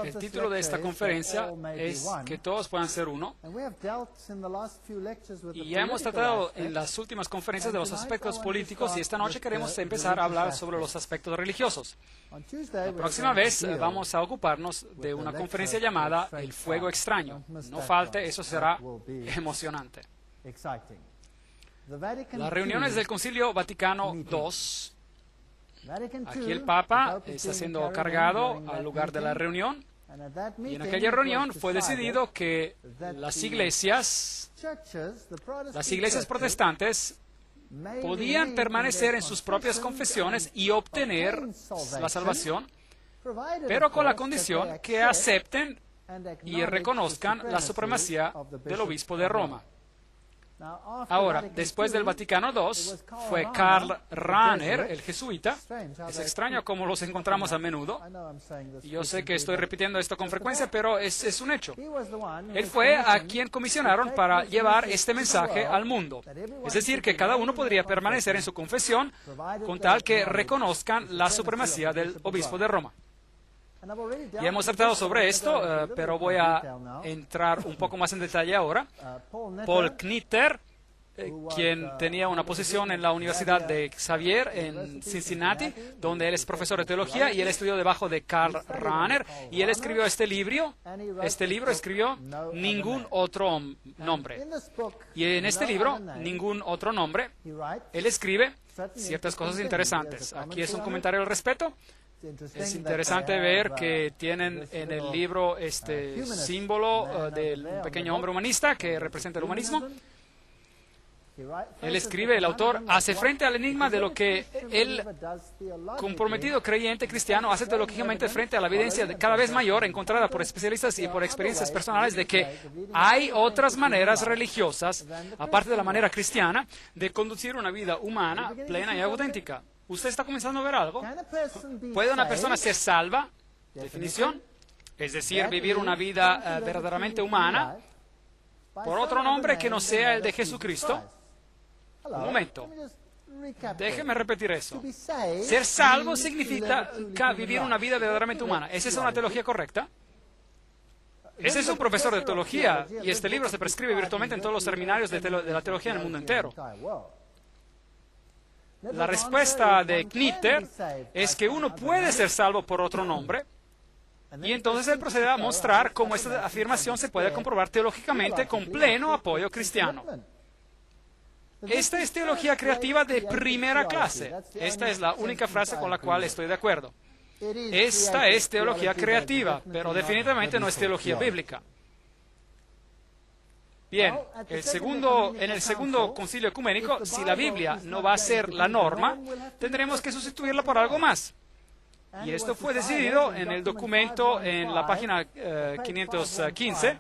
El título de esta conferencia es Que todos puedan ser uno. Y ya hemos tratado en las últimas conferencias de los aspectos políticos y esta noche queremos empezar a hablar sobre los aspectos religiosos. La próxima vez vamos a ocuparnos de una conferencia llamada El Fuego Extraño. No falte, eso será emocionante. Las reuniones del Concilio Vaticano II. Aquí el Papa está siendo cargado al lugar de la reunión y en aquella reunión fue decidido que las iglesias protestantes podían permanecer en sus propias confesiones y obtener la salvación, pero con la condición que acepten y reconozcan la supremacía del obispo de Roma. Ahora, después del Vaticano II, fue Karl Rahner, el jesuita. Es extraño cómo los encontramos a menudo. Y yo sé que estoy repitiendo esto con frecuencia, pero es un hecho. Él fue a quien comisionaron para llevar este mensaje al mundo. Es decir, que cada uno podría permanecer en su confesión con tal que reconozcan la supremacía del obispo de Roma. Ya hemos tratado sobre esto, pero voy a entrar un poco más en detalle ahora. Paul Knitter, quien tenía una posición en la Universidad de Xavier en Cincinnati, donde él es profesor de teología, y él estudió debajo de Karl Rahner, y él escribió este libro escribió Ningún Otro Nombre. Y en este libro, Ningún Otro Nombre, él escribe ciertas cosas interesantes. Aquí es un comentario al respecto. Es interesante ver que tienen en el libro este símbolo del pequeño hombre humanista que representa el humanismo. Él escribe, el autor, hace frente al enigma de lo que el comprometido creyente cristiano hace teológicamente frente a la evidencia cada vez mayor encontrada por especialistas y por experiencias personales de que hay otras maneras religiosas, aparte de la manera cristiana, de conducir una vida humana, plena y auténtica. ¿Usted está comenzando a ver algo? ¿Puede una persona ser salva? Definición. Es decir, vivir una vida verdaderamente humana por otro nombre que no sea el de Jesucristo. Un momento. Déjeme repetir eso. Ser salvo significa vivir una vida verdaderamente humana. ¿Es esa una teología correcta? Ese es un profesor de teología y este libro se prescribe virtualmente en todos los seminarios de la teología en el mundo entero. La respuesta de Knitter es que uno puede ser salvo por otro nombre, y entonces él procede a mostrar cómo esta afirmación se puede comprobar teológicamente con pleno apoyo cristiano. Esta es teología creativa de primera clase. Esta es la única frase con la cual estoy de acuerdo. Esta es teología creativa, pero definitivamente no es teología bíblica. Bien, en el segundo concilio ecuménico, si la Biblia no va a ser la norma, tendremos que sustituirla por algo más. Y esto fue decidido en el documento, en la página 515,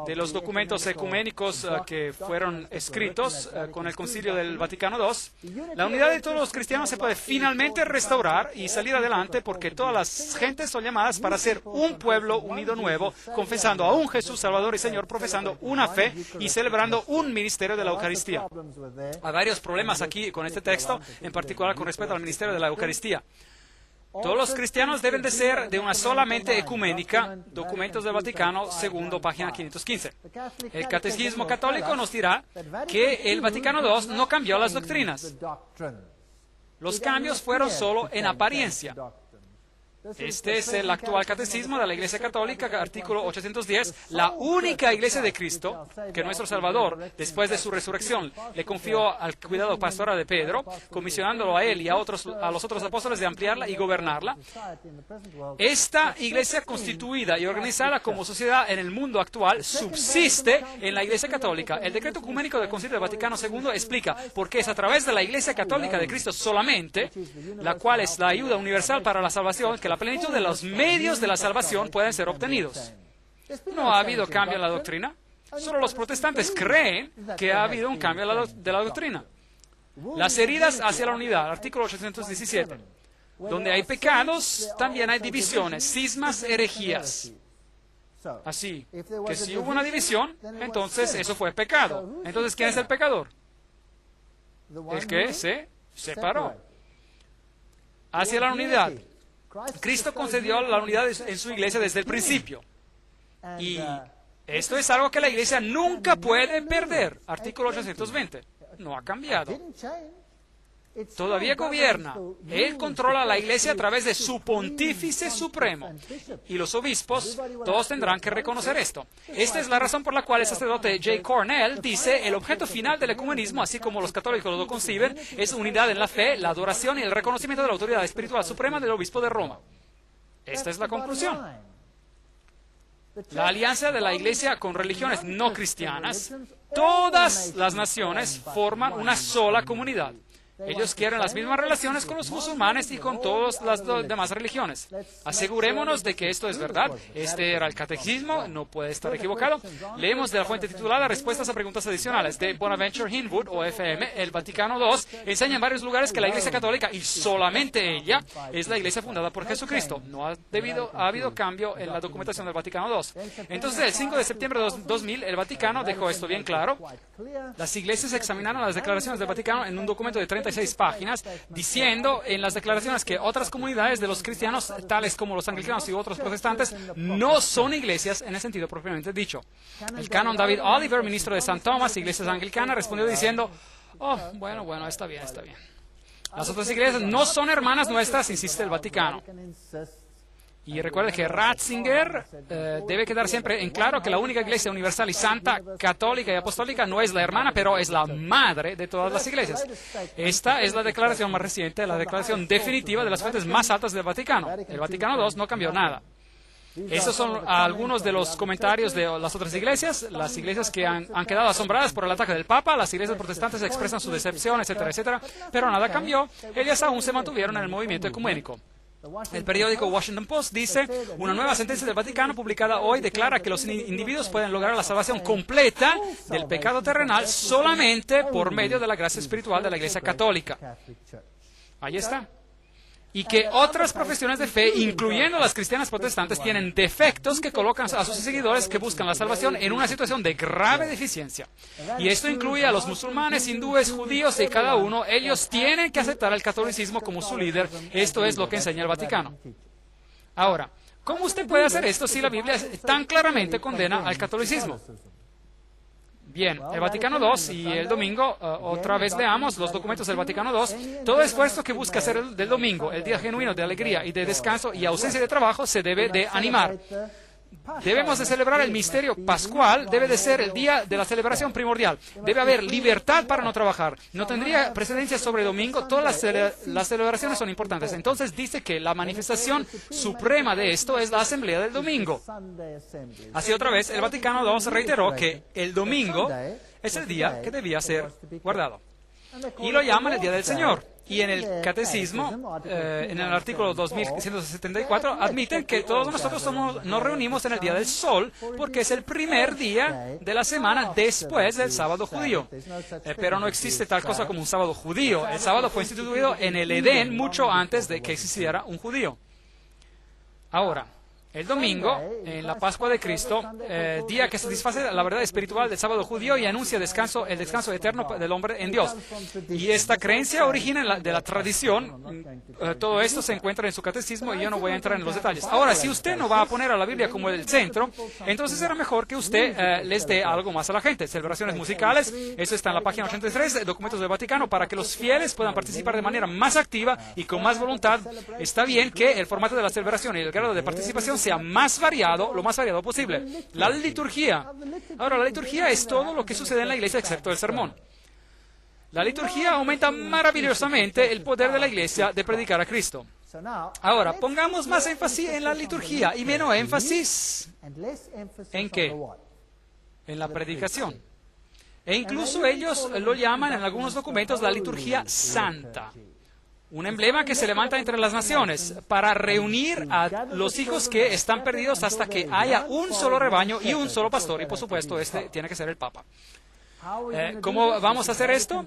de los documentos ecuménicos que fueron escritos con el Concilio del Vaticano II. La unidad de todos los cristianos se puede finalmente restaurar y salir adelante porque todas las gentes son llamadas para ser un pueblo unido nuevo, confesando a un Jesús Salvador y Señor, profesando una fe y celebrando un ministerio de la Eucaristía. Hay varios problemas aquí con este texto, en particular con respecto al ministerio de la Eucaristía. Todos los cristianos deben de ser de una sola mente ecuménica, documentos del Vaticano II, página 515. El Catecismo Católico nos dirá que el Vaticano II no cambió las doctrinas. Los cambios fueron solo en apariencia. Este es el actual catecismo de la Iglesia Católica, artículo 810. La única Iglesia de Cristo que nuestro Salvador, después de su resurrección, le confió al cuidado pastoral de Pedro, comisionándolo a él y a los otros apóstoles de ampliarla y gobernarla. Esta Iglesia constituida y organizada como sociedad en el mundo actual subsiste en la Iglesia Católica. El decreto ecuménico del Concilio del Vaticano II explica por qué es a través de la Iglesia Católica de Cristo solamente, la cual es la ayuda universal para la salvación, que la plenitud de los medios de la salvación pueden ser obtenidos. No ha habido cambio en la doctrina. Solo los protestantes creen que ha habido un cambio de la doctrina. Las heridas hacia la unidad, artículo 817. Donde hay pecados, también hay divisiones, cismas, herejías. Así que si hubo una división, entonces eso fue pecado. Entonces, ¿quién es el pecador? El que se separó. Hacia la unidad. Cristo concedió la unidad en su iglesia desde el principio. Y esto es algo que la iglesia nunca puede perder. Artículo 820. No ha cambiado. Todavía gobierna. Él controla la iglesia a través de su pontífice supremo. Y los obispos, todos tendrán que reconocer esto. Esta es la razón por la cual el sacerdote J. Cornell dice: el objeto final del ecumenismo, así como los católicos lo conciben, es unidad en la fe, la adoración y el reconocimiento de la autoridad espiritual suprema del obispo de Roma. Esta es la conclusión. La alianza de la iglesia con religiones no cristianas, todas las naciones forman una sola comunidad. Ellos quieren las mismas relaciones con los musulmanes y con todas las demás religiones. Asegurémonos de que esto es verdad. Este era el catecismo, no puede estar equivocado. Leemos de la fuente titulada Respuestas a preguntas adicionales de Bonaventure Hinwood, o FM. El Vaticano II enseña en varios lugares que la Iglesia Católica, y solamente ella, es la iglesia fundada por Jesucristo. No ha habido cambio en la documentación del Vaticano II. Entonces, el 5 de septiembre de 2000, el Vaticano dejó esto bien claro. Las iglesias examinaron las declaraciones del Vaticano en un documento de 36 páginas, diciendo en las declaraciones que otras comunidades de los cristianos, tales como los anglicanos y otros protestantes, no son iglesias en el sentido propiamente dicho. El canon David Oliver, ministro de St. Thomas, iglesias anglicanas, respondió diciendo: oh, bueno, está bien. Las otras iglesias no son hermanas nuestras, insiste el Vaticano. Y recuerde que Ratzinger debe quedar siempre en claro que la única iglesia universal y santa, católica y apostólica no es la hermana, pero es la madre de todas las iglesias. Esta es la declaración más reciente, la declaración definitiva de las fuentes más altas del Vaticano. El Vaticano II no cambió nada. Estos son algunos de los comentarios de las otras iglesias, las iglesias que han quedado asombradas por el ataque del Papa. Las iglesias protestantes expresan su decepción, etcétera, etcétera, pero nada cambió. Ellas aún se mantuvieron en el movimiento ecuménico. El periódico Washington Post dice: una nueva sentencia del Vaticano publicada hoy declara que los individuos pueden lograr la salvación completa del pecado terrenal solamente por medio de la gracia espiritual de la Iglesia Católica. Ahí está. Y que otras profesiones de fe, incluyendo las cristianas protestantes, tienen defectos que colocan a sus seguidores que buscan la salvación en una situación de grave deficiencia. Y esto incluye a los musulmanes, hindúes, judíos, y cada uno, ellos tienen que aceptar el catolicismo como su líder. Esto es lo que enseña el Vaticano. Ahora, ¿cómo usted puede hacer esto si la Biblia tan claramente condena al catolicismo? Bien, el Vaticano II, y el domingo, otra vez leamos los documentos del Vaticano II. Todo esfuerzo que busca hacer del domingo el día genuino de alegría y de descanso y ausencia de trabajo se debe de animar. Debemos de celebrar el misterio pascual, debe de ser el día de la celebración primordial. Debe haber libertad para no trabajar. No tendría precedencia sobre domingo. Todas las celebraciones son importantes. Entonces dice que la manifestación suprema de esto es la asamblea del domingo. Así otra vez, el Vaticano II reiteró que el domingo es el día que debía ser guardado. Y lo llaman el Día del Señor. Y en el Catecismo, en el artículo 2174, admiten que todos nosotros nos reunimos en el Día del Sol, porque es el primer día de la semana después del sábado judío. Pero no existe tal cosa como un sábado judío. El sábado fue instituido en el Edén mucho antes de que existiera un judío. Ahora, el domingo, en la Pascua de Cristo, día que satisface la verdad espiritual del sábado judío y anuncia el descanso eterno del hombre en Dios. Y esta creencia origina de la tradición. Todo esto se encuentra en su catecismo y yo no voy a entrar en los detalles. Ahora, si usted no va a poner a la Biblia como el centro, entonces será mejor que usted les dé algo más a la gente. Celebraciones musicales, eso está en la página 83, documentos del Vaticano, para que los fieles puedan participar de manera más activa y con más voluntad. Está bien que el formato de la celebración y el grado de participación sea más variado, lo más variado posible. La liturgia. Ahora, la liturgia es todo lo que sucede en la iglesia excepto el sermón. La liturgia aumenta maravillosamente el poder de la iglesia de predicar a Cristo. Ahora, pongamos más énfasis en la liturgia y menos énfasis ¿en qué? En la predicación. E incluso ellos lo llaman en algunos documentos la liturgia santa. Un emblema que se levanta entre las naciones para reunir a los hijos que están perdidos hasta que haya un solo rebaño y un solo pastor. Y por supuesto, este tiene que ser el Papa. ¿Cómo vamos a hacer esto?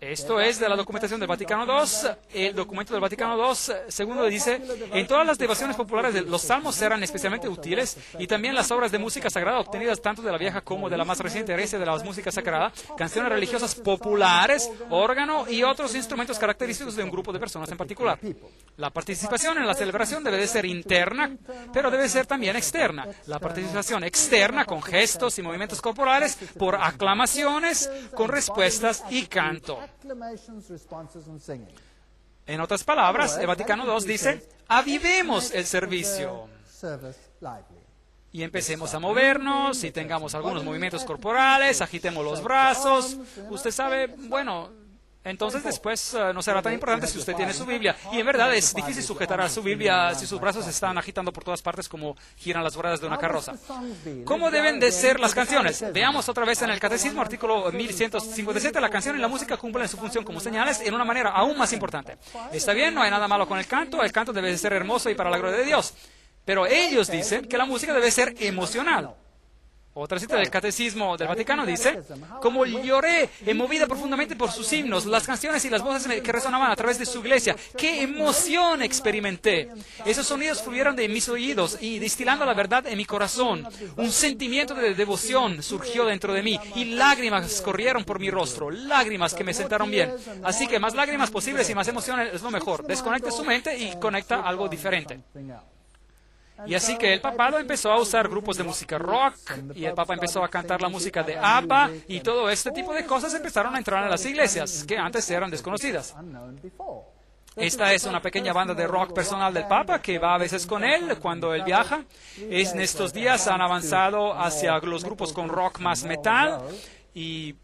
Esto es de la documentación del Vaticano II. El documento del Vaticano II, segundo, dice: en todas las devociones populares los salmos serán especialmente útiles, y también las obras de música sagrada obtenidas tanto de la vieja como de la más reciente herencia de la música sagrada, canciones religiosas populares, órgano y otros instrumentos característicos de un grupo de personas en particular. La participación en la celebración debe de ser interna, pero debe ser también externa. La participación externa con gestos y movimientos corporales, por aclamaciones, con respuestas y canto. En otras palabras, el Vaticano II dice: avivemos el servicio y empecemos a movernos y tengamos algunos movimientos corporales, agitemos los brazos. Usted sabe, bueno, entonces después no será tan importante si usted tiene su Biblia. Y en verdad es difícil sujetar a su Biblia si sus brazos se están agitando por todas partes como giran las ruedas de una carroza. ¿Cómo deben de ser las canciones? Veamos otra vez en el Catecismo, artículo 1157. La canción y la música cumplen su función como señales en una manera aún más importante. Está bien, no hay nada malo con el canto debe de ser hermoso y para la gloria de Dios. Pero ellos dicen que la música debe ser emocional. Otra cita del Catecismo del Vaticano dice: como lloré, movida profundamente por sus himnos, las canciones y las voces que resonaban a través de su iglesia, ¡qué emoción experimenté! Esos sonidos fluyeron de mis oídos y, destilando la verdad en mi corazón, un sentimiento de devoción surgió dentro de mí y lágrimas corrieron por mi rostro, lágrimas que me sentaron bien. Así que más lágrimas posibles y más emociones es lo mejor. Desconecte su mente y conecta algo diferente. Y así que el papado empezó a usar grupos de música rock, y el papa empezó a cantar la música de ABBA, y todo este tipo de cosas empezaron a entrar en las iglesias, que antes eran desconocidas. Esta es una pequeña banda de rock personal del Papa que va a veces con él cuando él viaja. En estos días han avanzado hacia los grupos con rock más metal, y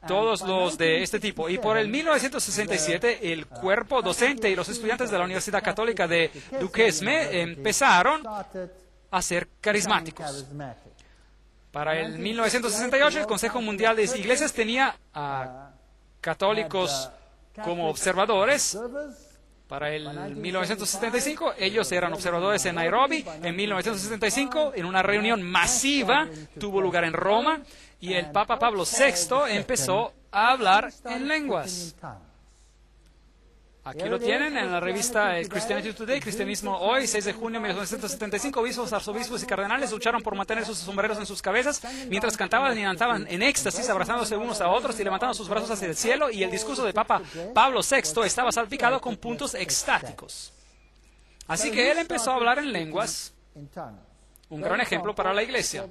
todos los de este tipo. Y por el 1967, el cuerpo docente y los estudiantes de la Universidad Católica de Duquesne empezaron a ser carismáticos. Para el 1968, el Consejo Mundial de Iglesias tenía a católicos como observadores. Para el 1975, ellos eran observadores en Nairobi. En 1975, en una reunión masiva, tuvo lugar en Roma, y el Papa Pablo VI empezó a hablar en lenguas. Aquí lo tienen en la revista Christianity Today, Cristianismo Hoy, 6 de junio de 1975. Obispos, arzobispos y cardenales lucharon por mantener sus sombreros en sus cabezas mientras cantaban y cantaban en éxtasis, abrazándose unos a otros y levantando sus brazos hacia el cielo, y el discurso de Papa Pablo VI estaba salpicado con puntos extáticos. Así que él empezó a hablar en lenguas, un gran ejemplo para la iglesia.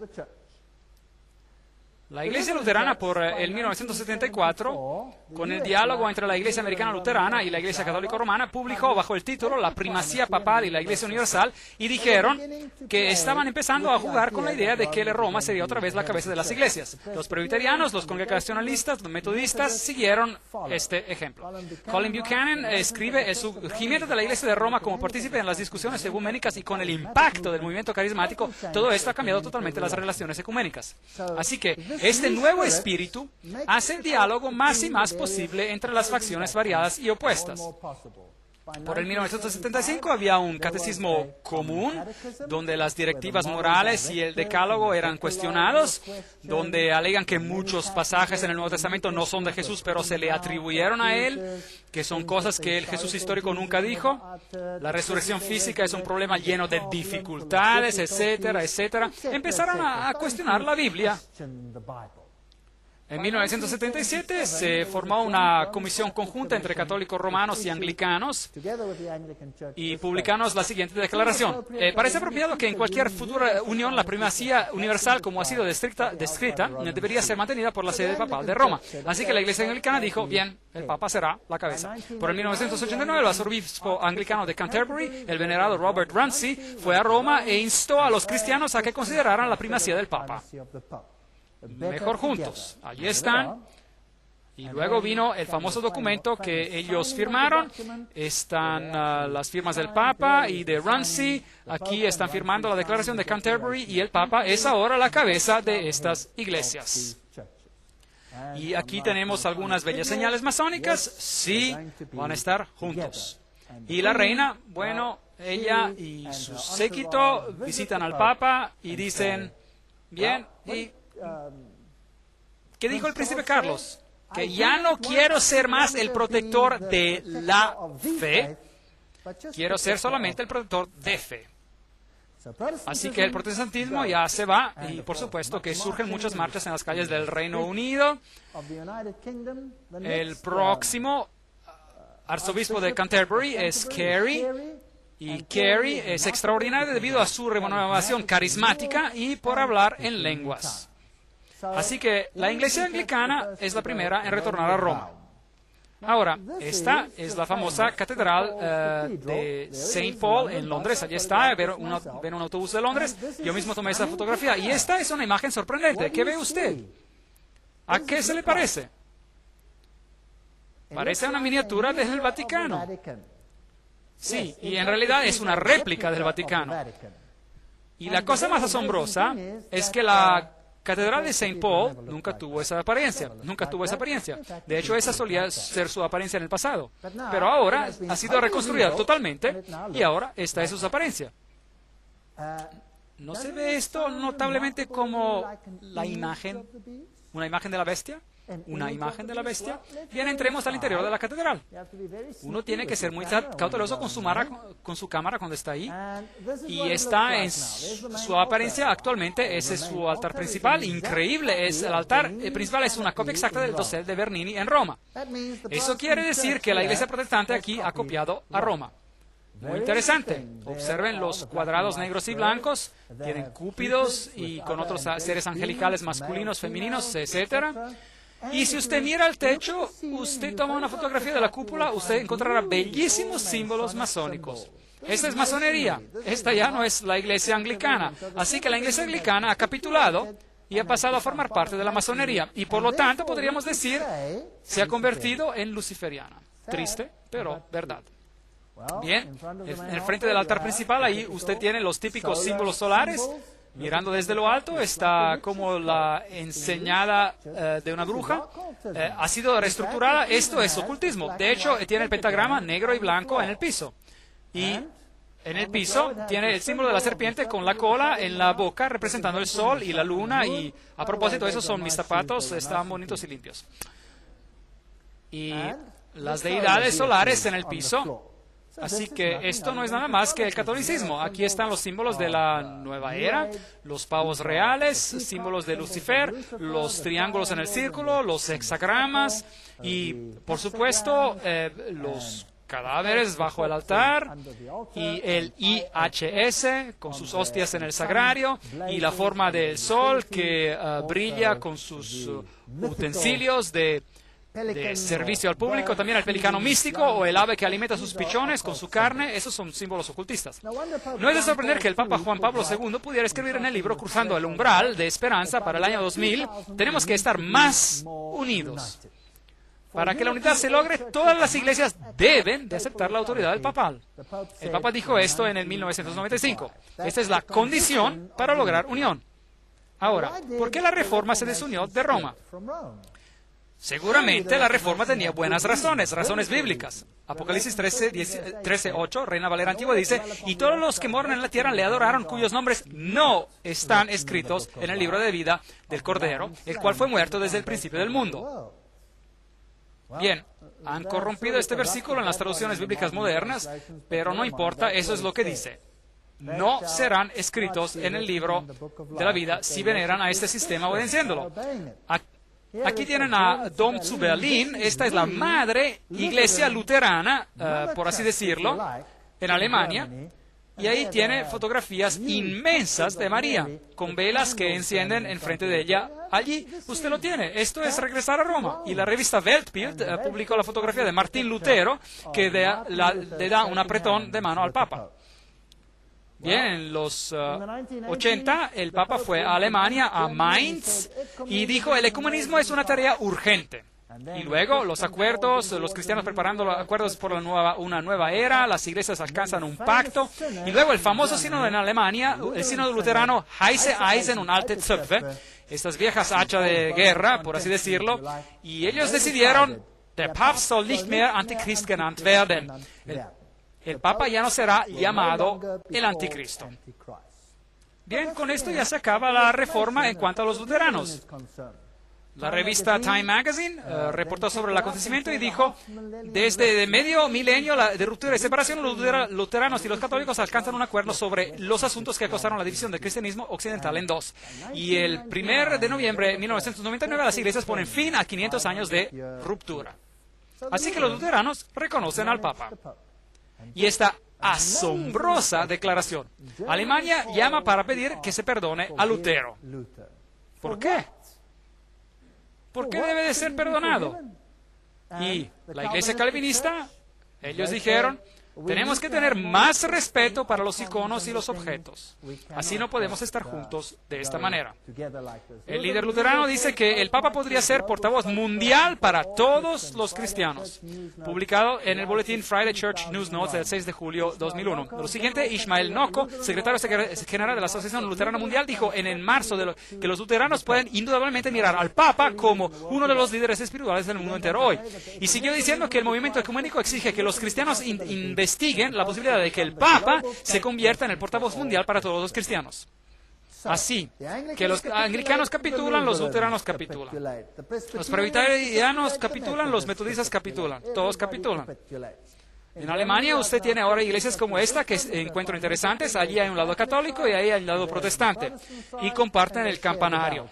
La Iglesia Luterana, por el 1974, con el diálogo entre la Iglesia Americana Luterana y la Iglesia Católica Romana, publicó bajo el título La primacía papal y la Iglesia Universal, y dijeron que estaban empezando a jugar con la idea de que Roma sería otra vez la cabeza de las iglesias. Los presbiterianos, los congregacionalistas, los metodistas siguieron este ejemplo. Colin Buchanan escribe: el surgimiento de la Iglesia de Roma como partícipe en las discusiones ecuménicas y con el impacto del movimiento carismático, todo esto ha cambiado totalmente las relaciones ecuménicas. Así que este nuevo espíritu hace el diálogo más y más posible entre las facciones variadas y opuestas. Por el 1975 había un catecismo común, donde las directivas morales y el decálogo eran cuestionados, donde alegan que muchos pasajes en el Nuevo Testamento no son de Jesús, pero se le atribuyeron a él, que son cosas que el Jesús histórico nunca dijo. La resurrección física es un problema lleno de dificultades, etcétera, etcétera. Empezaron a cuestionar la Biblia. En 1977 se formó una comisión conjunta entre católicos romanos y anglicanos, y publicamos la siguiente declaración. Parece apropiado que en cualquier futura unión la primacía universal, como ha sido descrita, debería ser mantenida por la sede papal de Roma. Así que la Iglesia anglicana dijo: bien, el Papa será la cabeza. Por el 1989, el arzobispo anglicano de Canterbury, el venerado Robert Ramsey, fue a Roma e instó a los cristianos a que consideraran la primacía del Papa. Mejor juntos. Allí están. Y luego vino el famoso documento que ellos firmaron. Están las firmas del Papa y de Ramsey. Aquí están firmando la declaración de Canterbury, y el Papa es ahora la cabeza de estas iglesias. Y aquí tenemos algunas bellas señales masónicas. Sí, van a estar juntos. Y la reina, bueno, ella y su séquito visitan al Papa y dicen: bien, y ¿Qué dijo el príncipe Carlos? Que ya no quiero ser más el protector de la fe, quiero ser solamente el protector de fe. Así que el protestantismo ya se va y por supuesto que surgen muchas marchas en las calles del Reino Unido. El próximo arzobispo de Canterbury es Carey, y Carey es extraordinario debido a su renovación carismática y por hablar en lenguas. Así que la Iglesia Anglicana es la primera en retornar a Roma. Ahora, esta es la famosa catedral de St. Paul en Londres. Allí está, ven un autobús de Londres. Yo mismo tomé esta fotografía. Y esta es una imagen sorprendente. ¿Qué ve usted? ¿A qué se le parece? Parece una miniatura del Vaticano. Sí, y en realidad es una réplica del Vaticano. Y la cosa más asombrosa es que la Catedral de St. Paul nunca tuvo esa apariencia, De hecho, esa solía ser su apariencia en el pasado. Pero ahora ha sido reconstruida totalmente y ahora esta es su apariencia. ¿No se ve esto notablemente como una imagen de la bestia? ¿Una imagen de la bestia? Bien, entremos al interior de la catedral. Uno tiene que ser muy cauteloso con su cámara cuando está ahí. Y está en su apariencia actualmente. Ese es su altar principal. Increíble. El altar principal es una copia exacta del dosel de Bernini en Roma. Eso quiere decir que la iglesia protestante aquí ha copiado a Roma. Muy interesante. Observen los cuadrados negros y blancos. Tienen cúpidos y con otros seres angelicales masculinos, femeninos, etcétera. Y si usted mira el techo, usted toma una fotografía de la cúpula, usted encontrará bellísimos símbolos masónicos. Esta es masonería. Esta ya no es la iglesia anglicana. Así que la iglesia anglicana ha capitulado y ha pasado a formar parte de la masonería. Y por lo tanto, podríamos decir, se ha convertido en luciferiana. Triste, pero verdad. Bien, en el frente del altar principal, ahí usted tiene los típicos símbolos solares. Mirando desde lo alto está como la enseñada de una bruja. Ha sido reestructurada. Esto es ocultismo. De hecho, tiene el pentagrama negro y blanco en el piso. Y en el piso tiene el símbolo de la serpiente con la cola en la boca, representando el sol y la luna. Y a propósito, esos son mis zapatos. Están bonitos y limpios. Y las deidades solares en el piso. Así que esto no es nada más que el catolicismo. Aquí están los símbolos de la nueva era, los pavos reales, símbolos de Lucifer, los triángulos en el círculo, los hexagramas y, por supuesto, los cadáveres bajo el altar y el IHS con sus hostias en el sagrario y la forma del sol que brilla con sus utensilios de servicio al público, también el pelicano místico o el ave que alimenta sus pichones con su carne. Esos son símbolos ocultistas. No es de sorprender que el Papa Juan Pablo II pudiera escribir en el libro Cruzando el umbral de esperanza para el año 2000, tenemos que estar más unidos. Para que la unidad se logre, todas las iglesias deben de aceptar la autoridad del papal. El Papa dijo esto en el 1995. Esta es la condición para lograr unión. Ahora, ¿por qué la Reforma se desunió de Roma? Seguramente la Reforma tenía buenas razones bíblicas. Apocalipsis 13:8, Reina Valera Antigua dice, y todos los que moran en la tierra le adoraron, cuyos nombres no están escritos en el libro de vida del Cordero, el cual fue muerto desde el principio del mundo. Bien, han corrompido este versículo en las traducciones bíblicas modernas, pero no importa, eso es lo que dice. No serán escritos en el libro de la vida si veneran a este sistema obedeciéndolo. Aquí tienen a Dom zu Berlin. Esta es la madre iglesia luterana, por así decirlo, en Alemania. Y ahí tiene fotografías inmensas de María, con velas que encienden enfrente de ella. Allí usted lo tiene. Esto es regresar a Roma. Y la revista Weltbild publicó la fotografía de Martín Lutero, que le da un apretón de mano al Papa. Bien, en los 80 el Papa fue a Alemania, a Mainz, y dijo, el ecumenismo es una tarea urgente. Y luego los acuerdos, los cristianos preparando los acuerdos por una nueva era, las iglesias alcanzan un pacto, y luego el famoso sínodo en Alemania, el sínodo luterano Heiße Eisen und alte Zöpfe, estas viejas hachas de guerra, por así decirlo, y ellos decidieron, der Papst soll nicht mehr Antichrist genannt werden. El Papa ya no será llamado el Anticristo. Bien, con esto ya se acaba la reforma en cuanto a los luteranos. La revista Time Magazine reportó sobre el acontecimiento y dijo, desde medio milenio de ruptura y separación, los luteranos y los católicos alcanzan un acuerdo sobre los asuntos que causaron la división del cristianismo occidental en dos. Y el 1 de noviembre de 1999 las iglesias ponen fin a 500 años de ruptura. Así que los luteranos reconocen al Papa. Y esta asombrosa declaración. Alemania llama para pedir que se perdone a Lutero. ¿Por qué? ¿Por qué debe de ser perdonado? Y la iglesia calvinista, ellos dijeron, tenemos que tener más respeto para los iconos y los objetos. Así no podemos estar juntos de esta manera. El líder luterano dice que el Papa podría ser portavoz mundial para todos los cristianos. Publicado en el boletín Friday Church News Notes del 6 de julio 2001. Lo siguiente, Ishmael Noko, secretario general de la Asociación Luterana Mundial, dijo en marzo que los luteranos pueden indudablemente mirar al Papa como uno de los líderes espirituales del mundo entero hoy. Y siguió diciendo que el movimiento ecuménico exige que los cristianos investiguen la posibilidad de que el Papa se convierta en el portavoz mundial para todos los cristianos. Así que los anglicanos capitulan, los luteranos capitulan. Los presbiterianos capitulan, los metodistas capitulan. Todos capitulan. En Alemania usted tiene ahora iglesias como esta que encuentro interesantes. Allí hay un lado católico y ahí hay un lado protestante. Y comparten el campanario.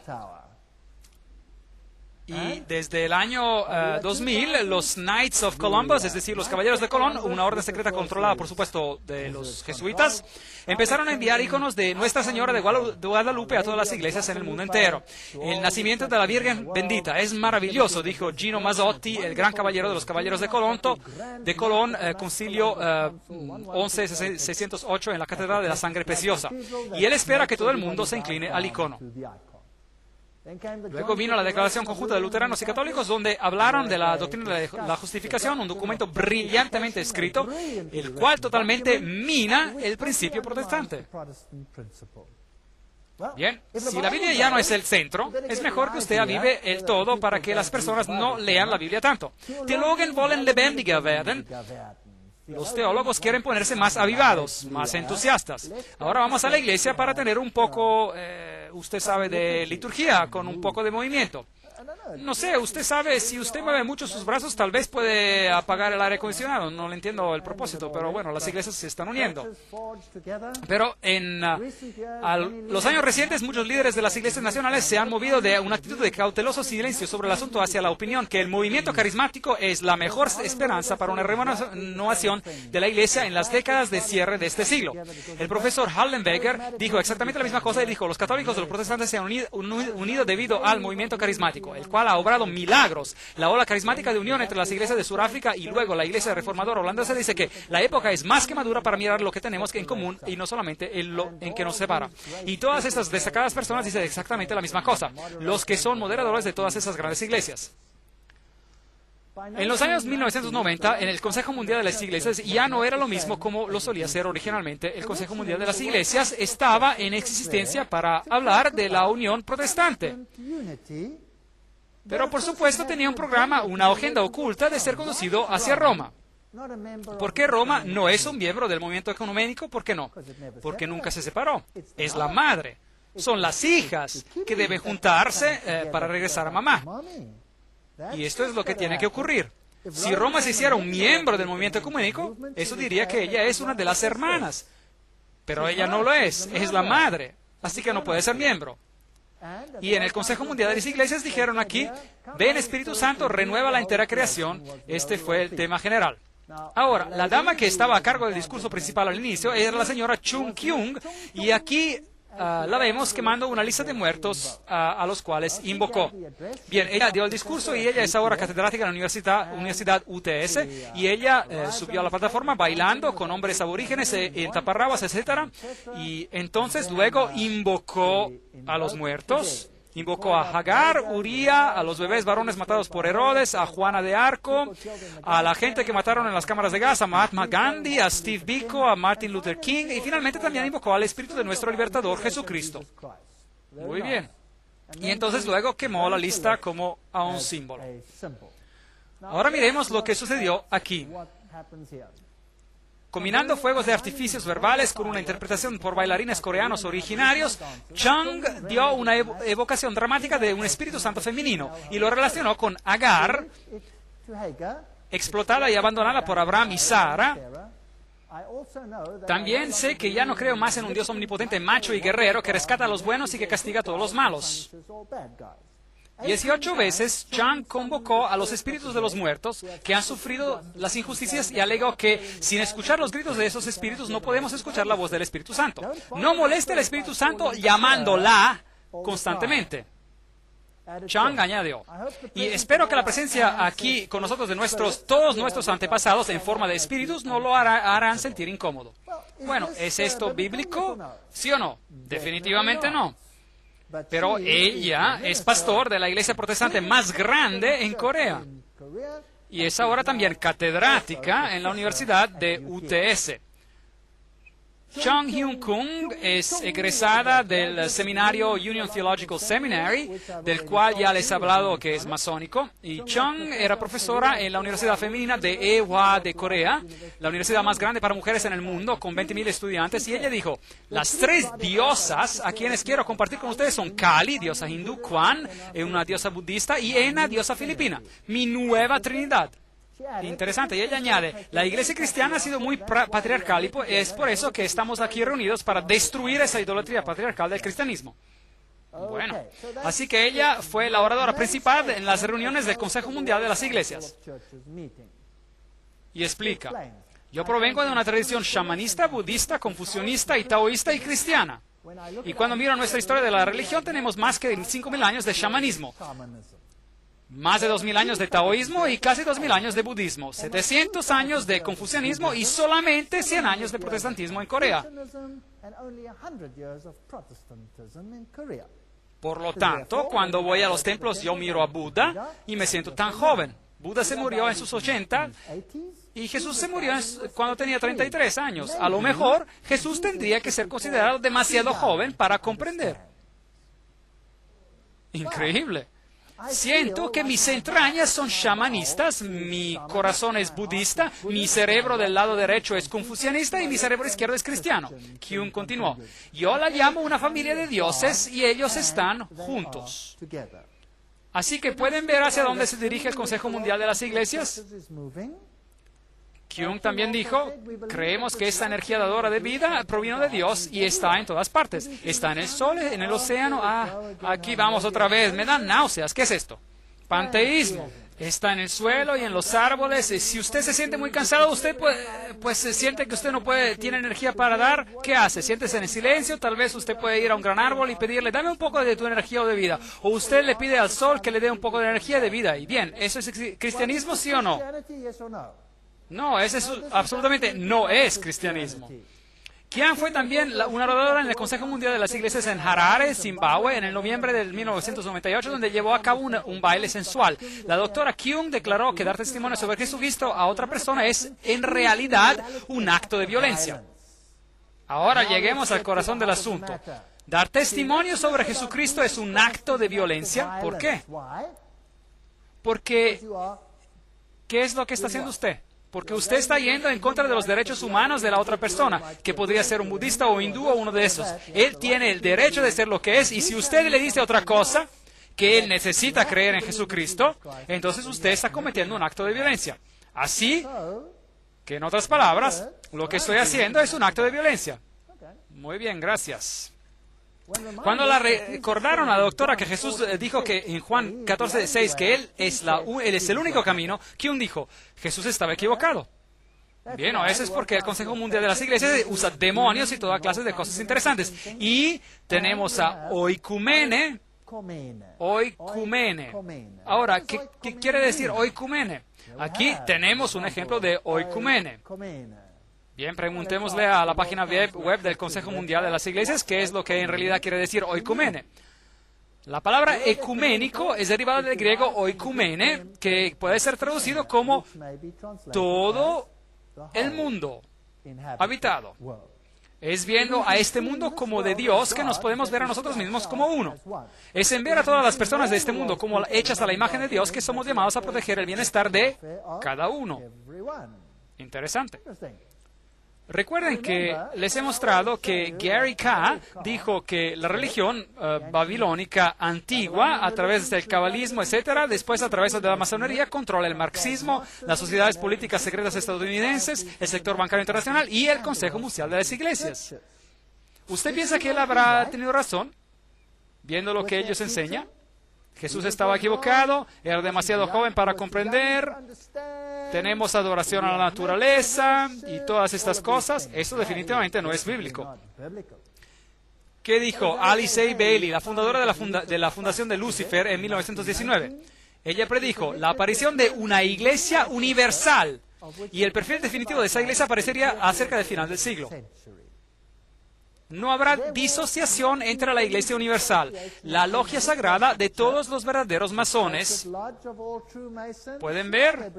Y desde el año 2000, los Knights of Columbus, es decir, los Caballeros de Colón, una orden secreta controlada, por supuesto, de los jesuitas, empezaron a enviar iconos de Nuestra Señora de Guadalupe a todas las iglesias en el mundo entero. El nacimiento de la Virgen bendita es maravilloso, dijo Gino Mazzotti, el gran caballero de los Caballeros de Colón, concilio 11-608 en la Catedral de la Sangre Preciosa. Y él espera que todo el mundo se incline al icono. Luego vino la Declaración Conjunta de Luteranos y Católicos, donde hablaron de la doctrina de la justificación, un documento brillantemente escrito, el cual totalmente mina el principio protestante. Bien, si la Biblia ya no es el centro, es mejor que usted avive el todo para que las personas no lean la Biblia tanto. Theologen wollen lebendiger werden. Los teólogos quieren ponerse más avivados, más entusiastas. Ahora vamos a la iglesia para tener un poco, usted sabe, de liturgia, con un poco de movimiento. No sé, usted sabe, si usted mueve mucho sus brazos, tal vez puede apagar el aire acondicionado. No le entiendo el propósito, pero bueno, las iglesias se están uniendo. Pero en los años recientes, muchos líderes de las iglesias nacionales se han movido de una actitud de cauteloso silencio sobre el asunto hacia la opinión que el movimiento carismático es la mejor esperanza para una renovación de la iglesia en las décadas de cierre de este siglo. El profesor Hallenberger dijo exactamente la misma cosa y dijo, los católicos y los protestantes se han unido debido al movimiento carismático, el cual ha obrado milagros. La ola carismática de unión entre las iglesias de Sudáfrica y luego la iglesia reformadora holandesa dice que la época es más que madura para mirar lo que tenemos en común y no solamente en lo en que nos separa. Y todas estas destacadas personas dicen exactamente la misma cosa, los que son moderadores de todas esas grandes iglesias. En los años 1990, en el Consejo Mundial de las Iglesias ya no era lo mismo como lo solía ser originalmente. El Consejo Mundial de las Iglesias estaba en existencia para hablar de la unión protestante. Pero por supuesto tenía un programa, una agenda oculta de ser conducido hacia Roma. ¿Por qué Roma no es un miembro del movimiento ecuménico? ¿Por qué no? Porque nunca se separó. Es la madre. Son las hijas que deben juntarse para regresar a mamá. Y esto es lo que tiene que ocurrir. Si Roma se hiciera un miembro del movimiento ecuménico, eso diría que ella es una de las hermanas. Pero ella no lo es la madre. Así que no puede ser miembro. Y en el Consejo Mundial de las Iglesias dijeron aquí, ven Espíritu Santo, renueva la entera creación. Este fue el tema general. Ahora, la dama que estaba a cargo del discurso principal al inicio era la señora Chung Kyung, y aquí la vemos quemando una lista de muertos a los cuales invocó. Bien, ella dio el discurso y ella es ahora catedrática en la Universidad UTS, y ella subió a la plataforma bailando con hombres aborígenes en taparrabas, etc. Y entonces luego invocó a los muertos. Invocó a Hagar, Uría, a los bebés varones matados por Herodes, a Juana de Arco, a la gente que mataron en las cámaras de gas, a Mahatma Gandhi, a Steve Biko, a Martin Luther King, y finalmente también invocó al Espíritu de nuestro libertador Jesucristo. Muy bien. Y entonces luego quemó la lista como a un símbolo. Ahora miremos lo que sucedió aquí. Combinando fuegos de artificios verbales con una interpretación por bailarines coreanos originarios, Chung dio una evocación dramática de un Espíritu Santo femenino y lo relacionó con Agar, explotada y abandonada por Abraham y Sara. También sé que ya no creo más en un Dios omnipotente, macho y guerrero, que rescata a los buenos y que castiga a todos los malos. 18 veces Chung convocó a los espíritus de los muertos que han sufrido las injusticias y alegó que sin escuchar los gritos de esos espíritus no podemos escuchar la voz del Espíritu Santo. No moleste al Espíritu Santo llamándola constantemente. Chung añadió, y espero que la presencia aquí con nosotros de todos nuestros antepasados en forma de espíritus no lo harán sentir incómodo. Bueno, ¿es esto bíblico? ¿Sí o no? Definitivamente no. Pero ella es pastor de la iglesia protestante más grande en Corea. Y es ahora también catedrática en la Universidad de UTS. Chung Hyun-kung es egresada del seminario Union Theological Seminary, del cual ya les he hablado que es masónico. Y Chung era profesora en la Universidad Femenina de Ewha de Corea, la universidad más grande para mujeres en el mundo, con 20.000 estudiantes. Y ella dijo, las tres diosas a quienes quiero compartir con ustedes son Kali, diosa hindú, Kwan, una diosa budista, y Ena, diosa filipina, mi nueva Trinidad. Interesante. Y ella añade, la iglesia cristiana ha sido muy patriarcal y es por eso que estamos aquí reunidos para destruir esa idolatría patriarcal del cristianismo. Bueno, así que ella fue la oradora principal en las reuniones del Consejo Mundial de las Iglesias. Y explica, yo provengo de una tradición shamanista, budista, confucionista y taoísta y cristiana. Y cuando miro nuestra historia de la religión, tenemos más que 5.000 años de shamanismo. Más de 2.000 años de taoísmo y casi 2.000 años de budismo, 700 años de confucianismo y solamente 100 años de protestantismo en Corea. Por lo tanto, cuando voy a los templos yo miro a Buda y me siento tan joven. Buda se murió en sus 80 y Jesús se murió cuando tenía 33 años. A lo mejor Jesús tendría que ser considerado demasiado joven para comprender. Increíble. Siento que mis entrañas son shamanistas, mi corazón es budista, mi cerebro del lado derecho es confucianista y mi cerebro izquierdo es cristiano. Kyung continuó, yo la llamo una familia de dioses y ellos están juntos. Así que pueden ver hacia dónde se dirige el Consejo Mundial de las Iglesias. Kyung también dijo, creemos que esta energía dadora de vida provino de Dios y está en todas partes. Está en el sol, en el océano. Aquí vamos otra vez, me dan náuseas. ¿Qué es esto? Panteísmo. Está en el suelo y en los árboles. Si usted se siente muy cansado, usted pues se siente que usted no tiene energía para dar, ¿qué hace? Siéntese en el silencio, tal vez usted puede ir a un gran árbol y pedirle, dame un poco de tu energía o de vida. O usted le pide al sol que le dé un poco de energía de vida. Y bien, ¿eso es cristianismo, sí o no? No, absolutamente no es cristianismo. Qian fue también una oradora en el Consejo Mundial de las Iglesias en Harare, Zimbabue, en el noviembre de 1998, donde llevó a cabo un baile sensual. La doctora Kyung declaró que dar testimonio sobre Jesucristo a otra persona es en realidad un acto de violencia. Ahora lleguemos al corazón del asunto. Dar testimonio sobre Jesucristo es un acto de violencia. ¿Por qué? Porque, ¿qué es lo que está haciendo usted? Porque usted está yendo en contra de los derechos humanos de la otra persona, que podría ser un budista o hindú o uno de esos. Él tiene el derecho de ser lo que es, y si usted le dice otra cosa, que él necesita creer en Jesucristo, entonces usted está cometiendo un acto de violencia. Así que, en otras palabras, lo que estoy haciendo es un acto de violencia. Muy bien, gracias. Cuando la recordaron a la doctora que Jesús dijo que en Juan 14:6 que Él es el único camino, Kyung dijo, Jesús estaba equivocado. Bien, no, eso es porque el Consejo Mundial de las Iglesias usa demonios y toda clase de cosas interesantes. Y tenemos a oikumene. Ahora, ¿qué quiere decir oikumene? Aquí tenemos un ejemplo de oikumene. Bien, preguntémosle a la página web del Consejo Mundial de las Iglesias qué es lo que en realidad quiere decir oikumene. La palabra ecuménico es derivada del griego oikumene, que puede ser traducido como todo el mundo habitado. Es viendo a este mundo como de Dios que nos podemos ver a nosotros mismos como uno. Es en ver a todas las personas de este mundo como hechas a la imagen de Dios que somos llamados a proteger el bienestar de cada uno. Interesante. Recuerden que les he mostrado que Gary K. dijo que la religión babilónica antigua, a través del cabalismo, etcétera, después a través de la masonería, controla el marxismo, las sociedades políticas secretas estadounidenses, el sector bancario internacional y el Consejo Mundial de las Iglesias. ¿Usted piensa que él habrá tenido razón, viendo lo que ellos enseñan? Jesús estaba equivocado, era demasiado joven para comprender, tenemos adoración a la naturaleza y todas estas cosas. Eso definitivamente no es bíblico. ¿Qué dijo Alice A. Bailey, la fundadora de la Fundación de Lucifer en 1919? Ella predijo la aparición de una iglesia universal y el perfil definitivo de esa iglesia aparecería acerca del final del siglo. No habrá disociación entre la Iglesia Universal, la logia sagrada de todos los verdaderos masones. ¿Pueden ver?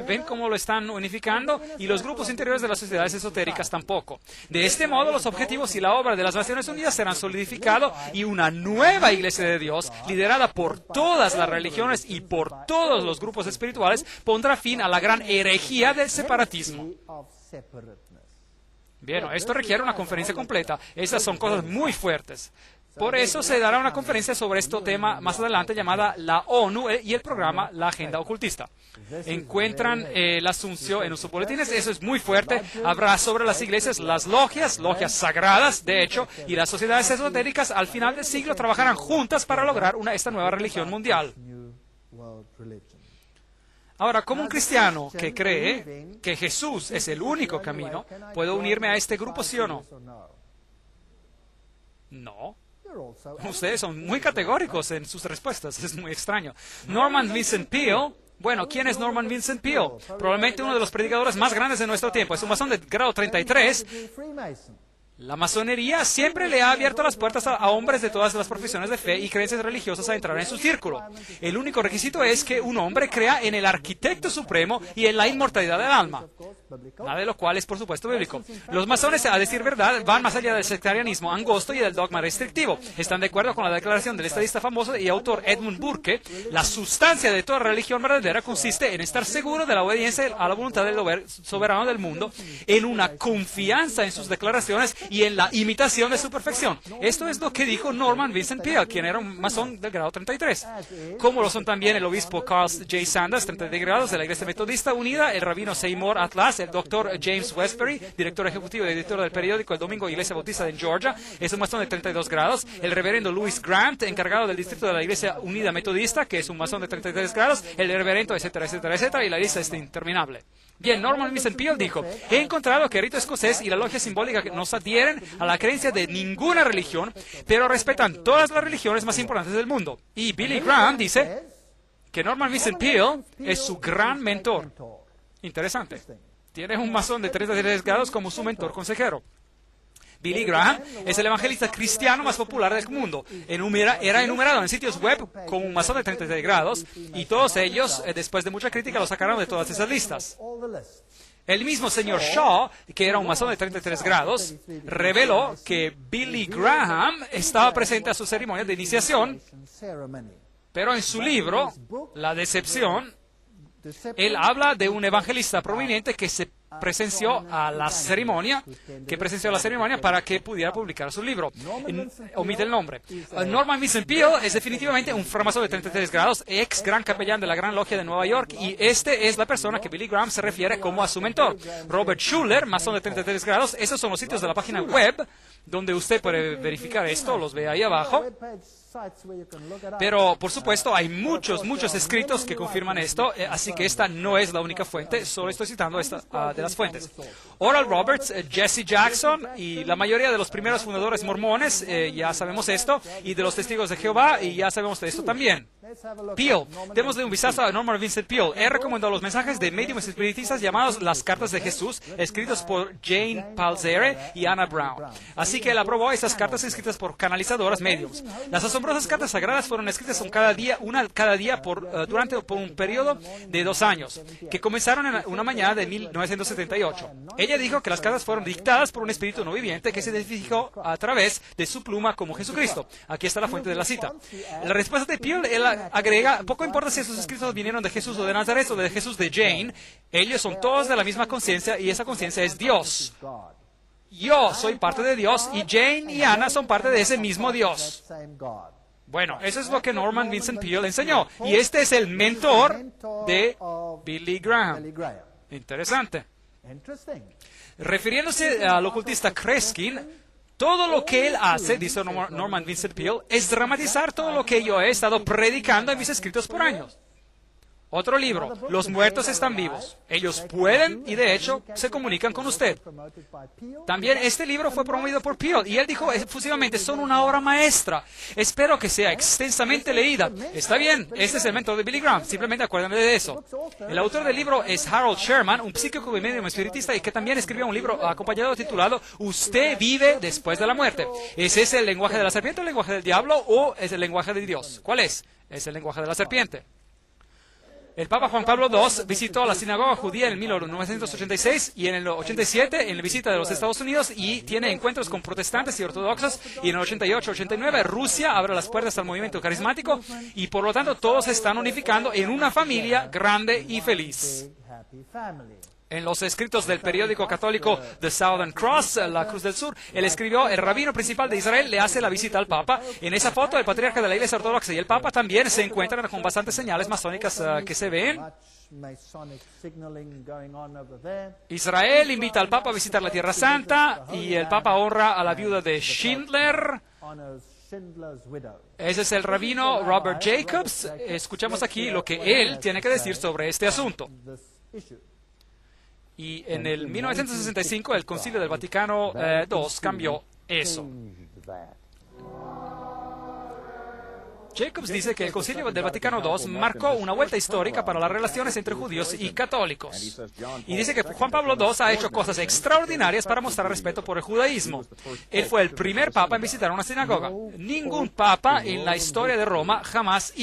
¿Ven cómo lo están unificando? Y los grupos interiores de las sociedades esotéricas tampoco. De este modo, los objetivos y la obra de las Naciones Unidas serán solidificados y una nueva Iglesia de Dios, liderada por todas las religiones y por todos los grupos espirituales, pondrá fin a la gran herejía del separatismo. Bien, esto requiere una conferencia completa. Estas son cosas muy fuertes. Por eso se dará una conferencia sobre este tema más adelante llamada la ONU y el programa La Agenda Ocultista. Encuentran el asuncio en sus boletines. Eso es muy fuerte. Habrá sobre las iglesias, las logias sagradas, de hecho, y las sociedades esotéricas al final del siglo trabajarán juntas para lograr esta nueva religión mundial. Ahora, como un cristiano que cree que Jesús es el único camino, ¿puedo unirme a este grupo, sí o no? No. Ustedes son muy categóricos en sus respuestas, es muy extraño. Norman Vincent Peale. Bueno, ¿quién es Norman Vincent Peale? Probablemente uno de los predicadores más grandes de nuestro tiempo. Es un masón de grado 33. La masonería siempre le ha abierto las puertas a hombres de todas las profesiones de fe y creencias religiosas a entrar en su círculo. El único requisito es que un hombre crea en el arquitecto supremo y en la inmortalidad del alma. Nada de lo cual es, por supuesto, bíblico. Los masones, a decir verdad, van más allá del sectarianismo angosto y del dogma restrictivo. Están de acuerdo con la declaración del estadista famoso y autor Edmund Burke. La sustancia de toda religión verdadera consiste en estar seguro de la obediencia a la voluntad del soberano del mundo, en una confianza en sus declaraciones y en la imitación de su perfección. Esto es lo que dijo Norman Vincent Peale, quien era un masón del grado 33. Como lo son también el obispo Carl J. Sanders, 33 grados, de la Iglesia Metodista Unida, el rabino Seymour Atlas, el doctor James Westbury, director ejecutivo y editor del periódico El Domingo Iglesia Bautista en Georgia, es un masón de 32 grados, el reverendo Louis Grant, encargado del distrito de la Iglesia Unida Metodista, que es un masón de 33 grados, el reverendo, etcétera, etcétera, etcétera, y la lista es interminable. Bien, Norman Vincent Peale dijo: he encontrado que el rito escocés y la logia simbólica no se adhieren a la creencia de ninguna religión, pero respetan todas las religiones más importantes del mundo. Y Billy Graham dice que Norman Vincent Peale es su gran mentor. Interesante. Tiene un masón de 33 grados como su mentor consejero. Billy Graham es el evangelista cristiano más popular del mundo. Era enumerado en sitios web como un masón de 33 grados y todos ellos, después de mucha crítica, lo sacaron de todas esas listas. El mismo señor Shaw, que era un masón de 33 grados, reveló que Billy Graham estaba presente a su ceremonia de iniciación, pero en su libro, La Decepción, él habla de un evangelista prominente que presenció la ceremonia para que pudiera publicar su libro. Omite el nombre. Norman Vincent Peale es definitivamente un fracaso de 33 grados, ex gran capellán de la Gran Logia de Nueva York, y este es la persona que Billy Graham se refiere como a su mentor. Robert Schuller, masón de 33 grados, esos son los sitios de la página web donde usted puede verificar esto, los ve ahí abajo. Pero, por supuesto, hay muchos escritos que confirman esto, así que esta no es la única fuente, solo estoy citando esta de las fuentes. Oral Roberts, Jesse Jackson y la mayoría de los primeros fundadores mormones, ya sabemos esto, y de los testigos de Jehová, y ya sabemos de esto también. Peale, démosle un vistazo a Norman Vincent Peale. Él recomendó los mensajes de médiums espiritistas llamados Las Cartas de Jesús, escritos por Jane Palzere y Anna Brown. Así que él aprobó estas cartas escritas por canalizadoras médiums. Las asombrosas nombrosas cartas sagradas fueron escritas una cada día durante un periodo de 2 años, que comenzaron en una mañana de 1978. Ella dijo que las cartas fueron dictadas por un espíritu no viviente que se identificó a través de su pluma como Jesucristo. Aquí está la fuente de la cita. La respuesta de Peale, él agrega, poco importa si esos escritos vinieron de Jesús o de Nazaret o de Jesús de Jane, ellos son todos de la misma conciencia y esa conciencia es Dios. Yo soy parte de Dios y Jane y Anna son parte de ese mismo Dios. Bueno, eso es lo que Norman Vincent Peale enseñó. Y este es el mentor de Billy Graham. Interesante. Refiriéndose al ocultista Kreskin, todo lo que él hace, dice Norman Vincent Peale, es dramatizar todo lo que yo he estado predicando en mis escritos por años. Otro libro, Los muertos están vivos. Ellos pueden y de hecho se comunican con usted. También este libro fue promovido por Peale y él dijo efusivamente, son una obra maestra. Espero que sea extensamente leída. Está bien, este es el mentor de Billy Graham, simplemente acuérdense de eso. El autor del libro es Harold Sherman, un psíquico y medium espiritista y que también escribió un libro acompañado titulado Usted vive después de la muerte. ¿Es ese el lenguaje de la serpiente, el lenguaje del diablo o es el lenguaje de Dios? ¿Cuál es? Es el lenguaje de la serpiente. El Papa Juan Pablo II visitó la sinagoga judía en 1986 y en el 87 en la visita de los Estados Unidos y tiene encuentros con protestantes y ortodoxos y en el 88-89 Rusia abre las puertas al movimiento carismático y por lo tanto todos se están unificando en una familia grande y feliz. En los escritos del periódico católico The Southern Cross, La Cruz del Sur, él escribió, el rabino principal de Israel le hace la visita al Papa. En esa foto, el patriarca de la Iglesia Ortodoxa y el Papa también se encuentran con bastantes señales masónicas que se ven. Israel invita al Papa a visitar la Tierra Santa y el Papa honra a la viuda de Schindler. Ese es el rabino Robert Jacobs. Escuchamos aquí lo que él tiene que decir sobre este asunto. Y en el 1965 el Concilio del Vaticano II cambió eso. Jacobs dice que el Concilio del Vaticano II marcó una vuelta histórica para las relaciones entre judíos y católicos. Y dice que Juan Pablo II ha hecho cosas extraordinarias para mostrar respeto por el judaísmo. Él fue el primer papa en visitar una sinagoga. Ningún papa en la historia de Roma jamás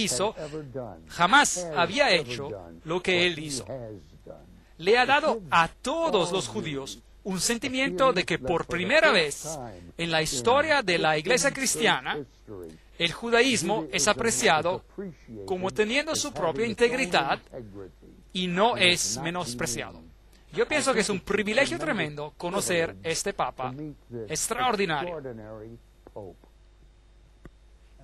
había hecho lo que él hizo. Le ha dado a todos los judíos un sentimiento de que por primera vez en la historia de la iglesia cristiana, el judaísmo es apreciado como teniendo su propia integridad y no es menospreciado. Yo pienso que es un privilegio tremendo conocer este Papa extraordinario.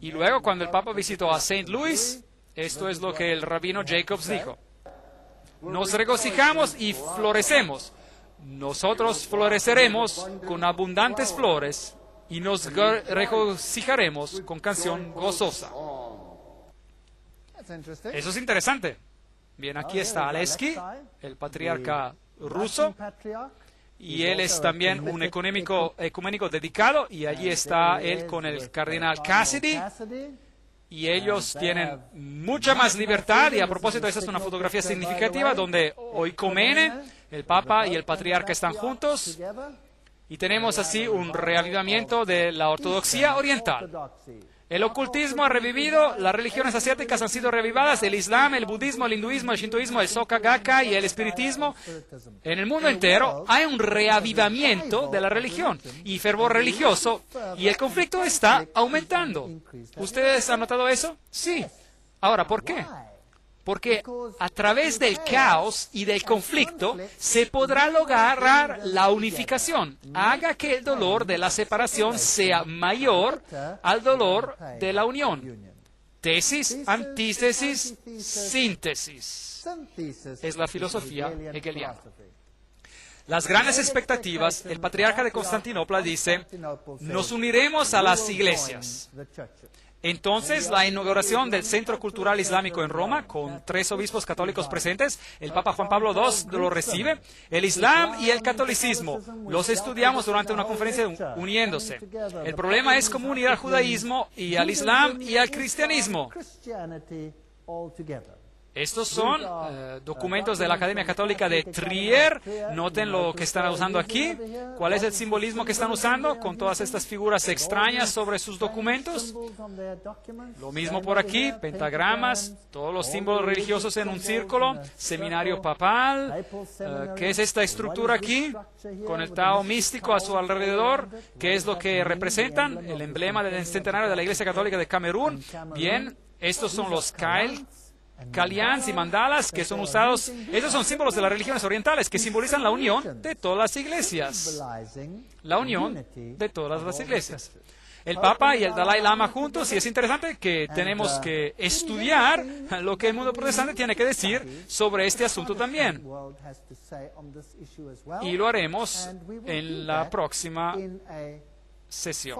Y luego cuando el Papa visitó a St. Louis, esto es lo que el rabino Jacobs dijo. Nos regocijamos y florecemos. Nosotros floreceremos con abundantes flores y nos regocijaremos con canción gozosa. Eso es interesante. Bien, aquí está Aleski, el patriarca ruso, y él es también un ecuménico dedicado, y allí está él con el cardenal Cassidy. Y ellos tienen mucha más libertad, y a propósito, esta es una fotografía significativa donde Oikomene, el Papa y el Patriarca están juntos, y tenemos así un reavivamiento de la ortodoxia oriental. El ocultismo ha revivido, las religiones asiáticas han sido revivadas, el Islam, el budismo, el hinduismo, el shintoísmo, el Soka Gakkai y el espiritismo. En el mundo entero hay un reavivamiento de la religión y fervor religioso, y el conflicto está aumentando. ¿Ustedes han notado eso? Sí. Ahora, ¿por qué? Porque a través del caos y del conflicto se podrá lograr la unificación. Haga que el dolor de la separación sea mayor al dolor de la unión. Tesis, antítesis, síntesis. Es la filosofía hegeliana. Las grandes expectativas, el patriarca de Constantinopla dice, nos uniremos a las iglesias. Entonces, la inauguración del Centro Cultural Islámico en Roma, con 3 obispos católicos presentes, el Papa Juan Pablo II lo recibe. El Islam y el catolicismo los estudiamos durante una conferencia uniéndose. El problema es cómo unir al judaísmo y al Islam y al cristianismo. Estos son documentos de la Academia Católica de Trier. Noten lo que están usando aquí. ¿Cuál es el simbolismo que están usando con todas estas figuras extrañas sobre sus documentos? Lo mismo por aquí, pentagramas, todos los símbolos religiosos en un círculo, seminario papal. ¿Qué es esta estructura aquí? Con el Tao místico a su alrededor. ¿Qué es lo que representan? El emblema del centenario de la Iglesia Católica de Camerún. Bien, estos son los Kalyans y mandalas que son usados. Estos son símbolos de las religiones orientales que simbolizan la unión de todas las iglesias. La unión de todas las iglesias. El Papa y el Dalai Lama juntos, y es interesante que tenemos que estudiar lo que el mundo protestante tiene que decir sobre este asunto también. Y lo haremos en la próxima sesión.